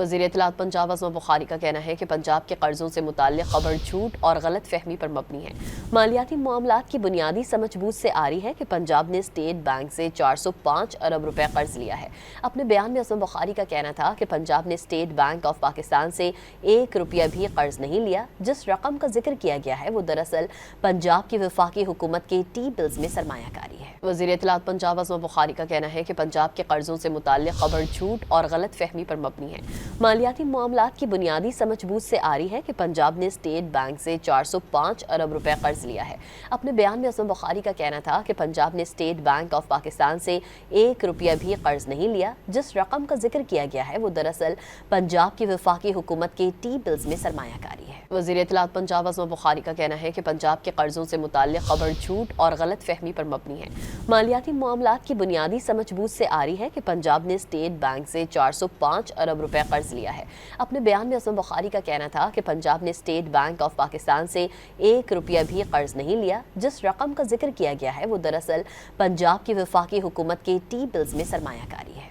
وزیر اطلاعات پنجاب عظمت بخاری کا کہنا ہے کہ پنجاب کے قرضوں سے متعلق خبر جھوٹ اور غلط فہمی پر مبنی ہے۔ مالیاتی معاملات کی بنیادی سمجھ بوجھ سے آ رہی ہے کہ پنجاب نے اسٹیٹ بینک سے 405 ارب روپے قرض لیا ہے۔ اپنے بیان میں عظمت بخاری کا کہنا تھا کہ پنجاب نے اسٹیٹ بینک آف پاکستان سے 1 روپیہ بھی قرض نہیں لیا۔ جس رقم کا ذکر کیا گیا ہے وہ دراصل پنجاب کی وفاقی حکومت کے ٹی بلز میں سرمایہ کاری ہے۔ وزیر اطلاعات پنجاب عظمت بخاری کا کہنا ہے کہ پنجاب کے قرضوں سے متعلق خبر جھوٹ اور غلط فہمی پر مبنی ہے۔ مالیاتی معاملات کی بنیادی سمجھ بوجھ سے آ رہی ہے کہ پنجاب نے اسٹیٹ بینک سے 405 ارب روپے قرض لیا ہے۔ اپنے بیان میں عظمت بخاری کا کہنا تھا کہ پنجاب نے اسٹیٹ بینک آف پاکستان سے 1 روپیہ بھی قرض نہیں لیا۔ جس رقم کا ذکر کیا گیا ہے وہ دراصل پنجاب کی وفاقی حکومت کے ٹی بلز میں سرمایہ کاری ہے۔ وزیر اطلاعات پنجاب عظمت بخاری کا کہنا ہے کہ پنجاب کے قرضوں سے متعلق خبر جھوٹ اور غلط فہمی پر مبنی ہے۔ مالیاتی معاملات کی بنیادی سمجھ بوجھ سے آ رہی ہے کہ پنجاب نے اسٹیٹ بینک سے 405 ارب روپے قرض لیا ہے۔ اپنے بیان میں عظمت بخاری کا کہنا تھا کہ پنجاب نے اسٹیٹ بینک آف پاکستان سے 1 روپیہ بھی قرض نہیں لیا۔ جس رقم کا ذکر کیا گیا ہے وہ دراصل پنجاب کی وفاقی حکومت کے ٹی بلز میں سرمایہ کاری ہے۔